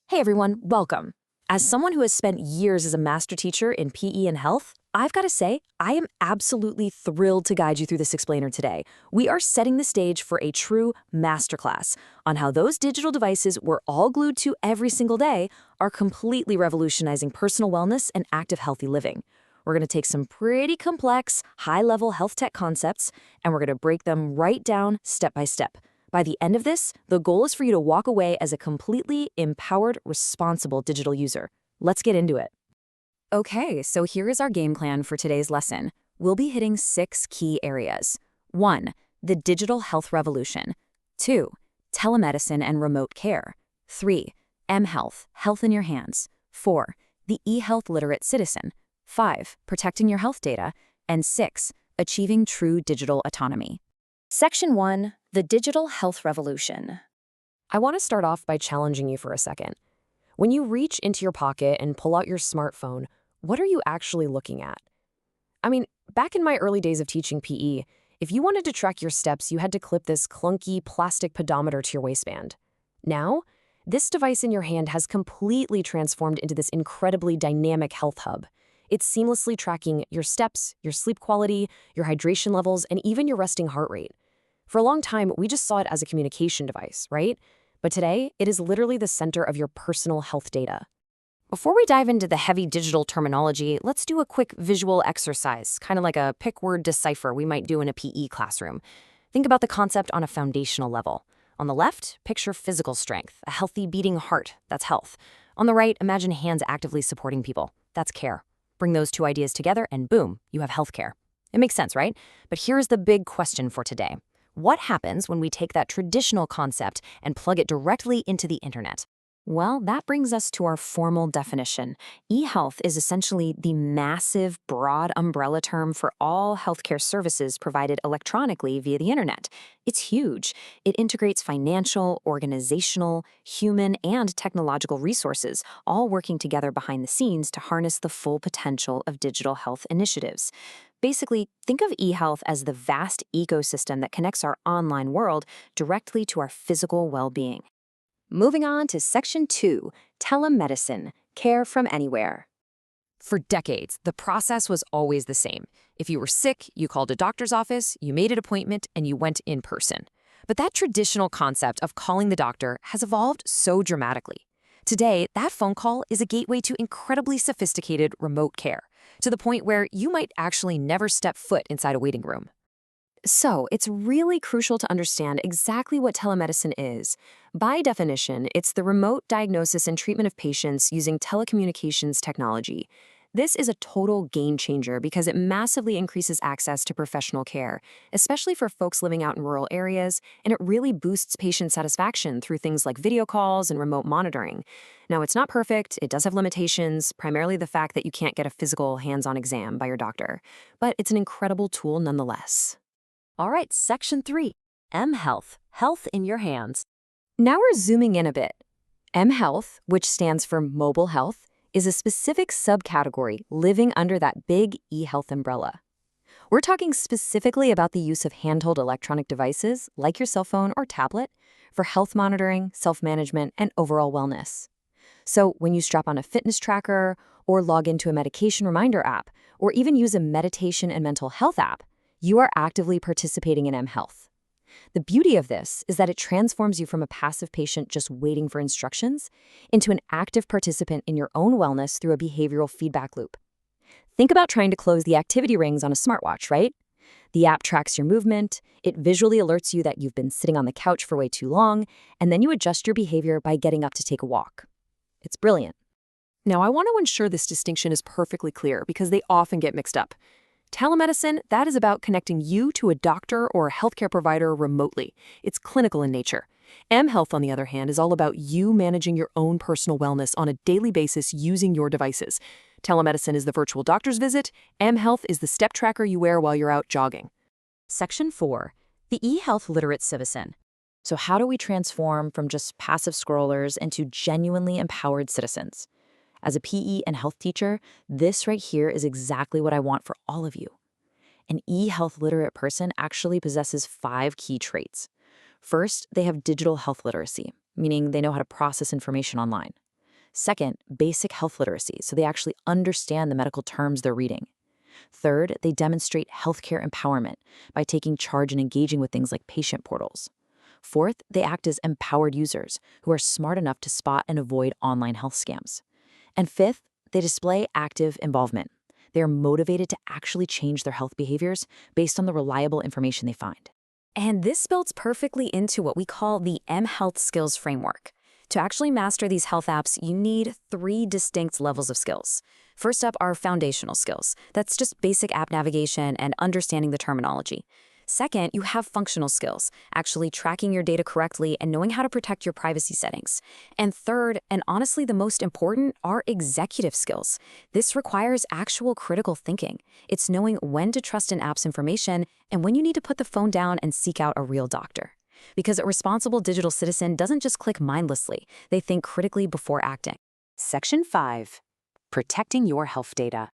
Hey everyone, welcome. As someone who has spent years as a master teacher in PE and health, I've got to say, I am absolutely thrilled to guide you through this explainer today. We are setting the stage for a true masterclass on how those digital devices we're all glued to every single day are completely revolutionizing personal wellness and active healthy living. We're going to take some pretty complex, high-level health tech concepts, and we're going to break them right down step by step. By the end of this, the goal is for you to walk away as a completely empowered, responsible digital user. Let's get into it. Okay, so here is our game plan for today's lesson. We'll be hitting 6 key areas. 1. The digital health revolution. 2. Telemedicine and remote care. 3. mHealth, health in your hands. 4. The eHealth literate citizen. 5. Protecting your health data. And 6. Achieving true digital autonomy. Section 1. The digital health revolution. I want to start off by challenging you for a second. When you reach into your pocket and pull out your smartphone, what are you actually looking at? I mean, back in my early days of teaching PE, if you wanted to track your steps, you had to clip this clunky plastic pedometer to your waistband. Now, this device in your hand has completely transformed into this incredibly dynamic health hub. It's seamlessly tracking your steps, your sleep quality, your hydration levels, and even your resting heart rate. For a long time, we just saw it as a communication device, right? But today, it is literally the center of your personal health data. Before we dive into the heavy digital terminology, let's do a quick visual exercise, kind of like a pick word decipher we might do in a PE classroom. Think about the concept on a foundational level. On the left, picture physical strength, a healthy beating heart, that's health. On the right, imagine hands actively supporting people, that's care. Bring those two ideas together and boom, you have healthcare. It makes sense, right? But here's the big question for today. What happens when we take that traditional concept and plug it directly into the internet? Well, that brings us to our formal definition. eHealth is essentially the massive, broad umbrella term for all healthcare services provided electronically via the internet. It's huge. It integrates financial, organizational, human, and technological resources, all working together behind the scenes to harness the full potential of digital health initiatives. Basically, think of eHealth as the vast ecosystem that connects our online world directly to our physical well-being. Moving on to Section 2, Telemedicine, care from anywhere. For decades, the process was always the same. If you were sick, you called a doctor's office, you made an appointment, and you went in person. But that traditional concept of calling the doctor has evolved so dramatically. Today, that phone call is a gateway to incredibly sophisticated remote care, to the point where you might actually never step foot inside a waiting room. So, it's really crucial to understand exactly what telemedicine is. By definition, it's the remote diagnosis and treatment of patients using telecommunications technology. This is a total game changer because it massively increases access to professional care, especially for folks living out in rural areas, and it really boosts patient satisfaction through things like video calls and remote monitoring. Now, it's not perfect, it does have limitations, primarily the fact that you can't get a physical hands-on exam by your doctor, but it's an incredible tool nonetheless. All right, Section 3, mHealth, health in your hands. Now we're zooming in a bit. mHealth, which stands for mobile health, is a specific subcategory living under that big eHealth umbrella. We're talking specifically about the use of handheld electronic devices, like your cell phone or tablet, for health monitoring, self-management, and overall wellness. So when you strap on a fitness tracker, or log into a medication reminder app, or even use a meditation and mental health app, you are actively participating in mHealth. The beauty of this is that it transforms you from a passive patient just waiting for instructions into an active participant in your own wellness through a behavioral feedback loop. Think about trying to close the activity rings on a smartwatch, right? The app tracks your movement, it visually alerts you that you've been sitting on the couch for way too long, and then you adjust your behavior by getting up to take a walk. It's brilliant. Now, I want to ensure this distinction is perfectly clear because they often get mixed up. Telemedicine, that is about connecting you to a doctor or a healthcare provider remotely. It's clinical in nature. mHealth, on the other hand, is all about you managing your own personal wellness on a daily basis using your devices. Telemedicine is the virtual doctor's visit. mHealth is the step tracker you wear while you're out jogging. Section 4, the eHealth literate citizen. So how do we transform from just passive scrollers into genuinely empowered citizens? As a PE and health teacher, this right here is exactly what I want for all of you. An eHealth literate person actually possesses 5 key traits. First, they have digital health literacy, meaning they know how to process information online. Second, basic health literacy, so they actually understand the medical terms they're reading. Third, they demonstrate healthcare empowerment by taking charge and engaging with things like patient portals. Fourth, they act as empowered users who are smart enough to spot and avoid online health scams. And fifth, they display active involvement. They are motivated to actually change their health behaviors based on the reliable information they find. And this builds perfectly into what we call the mHealth skills framework. To actually master these health apps, you need 3 distinct levels of skills. First up are foundational skills. That's just basic app navigation and understanding the terminology. Second, you have functional skills, actually tracking your data correctly and knowing how to protect your privacy settings. And third, and honestly the most important, are executive skills. This requires actual critical thinking. It's knowing when to trust an app's information and when you need to put the phone down and seek out a real doctor. Because a responsible digital citizen doesn't just click mindlessly, they think critically before acting. Section 5. Protecting your health data.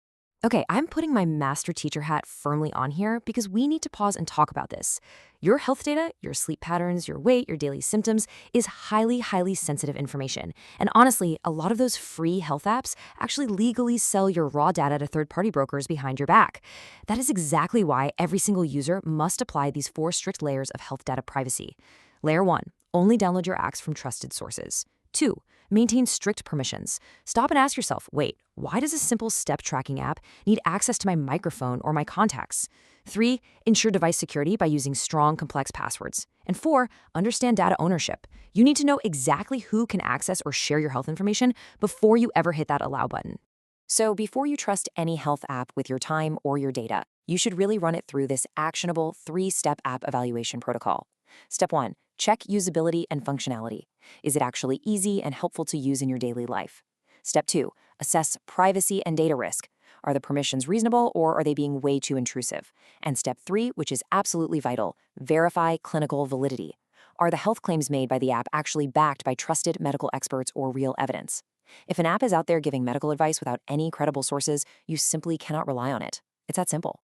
Okay, I'm putting my master teacher hat firmly on here because we need to pause and talk about this. Your health data, your sleep patterns, your weight, your daily symptoms is highly, highly sensitive information. And honestly, a lot of those free health apps actually legally sell your raw data to third-party brokers behind your back. That is exactly why every single user must apply these 4 strict layers of health data privacy. Layer 1, only download your apps from trusted sources. 2, maintain strict permissions. Stop and ask yourself, wait, why does a simple step tracking app need access to my microphone or my contacts? 3, ensure device security by using strong, complex passwords. And 4, understand data ownership. You need to know exactly who can access or share your health information before you ever hit that allow button. So before you trust any health app with your time or your data, you should really run it through this actionable 3-step app evaluation protocol. Step 1, check usability and functionality. Is it actually easy and helpful to use in your daily life? Step 2, assess privacy and data risk. Are the permissions reasonable or are they being way too intrusive? And step 3, which is absolutely vital, verify clinical validity. Are the health claims made by the app actually backed by trusted medical experts or real evidence? If an app is out there giving medical advice without any credible sources, you simply cannot rely on it. It's that simple.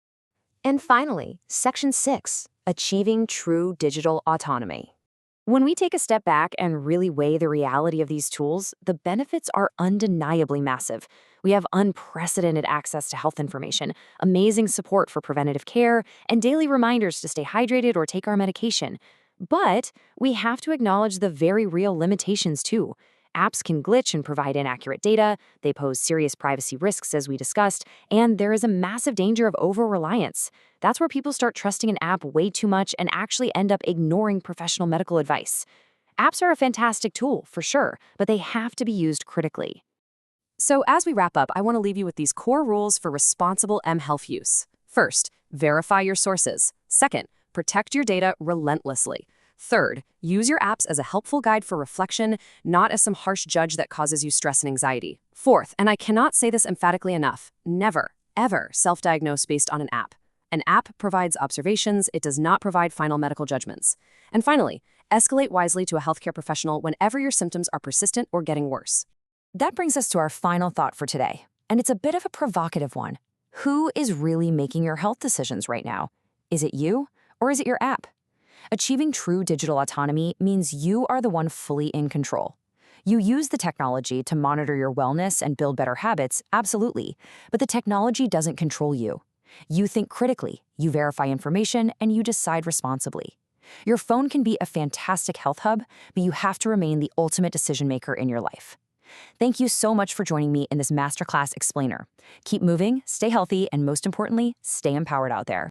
And finally, Section 6, achieving true digital autonomy. When we take a step back and really weigh the reality of these tools, the benefits are undeniably massive. We have unprecedented access to health information, amazing support for preventative care, and daily reminders to stay hydrated or take our medication. But we have to acknowledge the very real limitations too. Apps can glitch and provide inaccurate data, they pose serious privacy risks as we discussed, and there is a massive danger of over-reliance. That's where people start trusting an app way too much and actually end up ignoring professional medical advice. Apps are a fantastic tool, for sure, but they have to be used critically. So as we wrap up, I want to leave you with these core rules for responsible mHealth use. First, verify your sources. Second, protect your data relentlessly. Third, use your apps as a helpful guide for reflection, not as some harsh judge that causes you stress and anxiety. Fourth, and I cannot say this emphatically enough, never, ever self-diagnose based on an app. An app provides observations, it does not provide final medical judgments. And finally, escalate wisely to a healthcare professional whenever your symptoms are persistent or getting worse. That brings us to our final thought for today, and it's a bit of a provocative one. Who is really making your health decisions right now? Is it you, or is it your app? Achieving true digital autonomy means you are the one fully in control. You use the technology to monitor your wellness and build better habits, absolutely, but the technology doesn't control you. You think critically, you verify information, and you decide responsibly. Your phone can be a fantastic health hub, but you have to remain the ultimate decision maker in your life. Thank you so much for joining me in this masterclass explainer. Keep moving, stay healthy, and most importantly, stay empowered out there.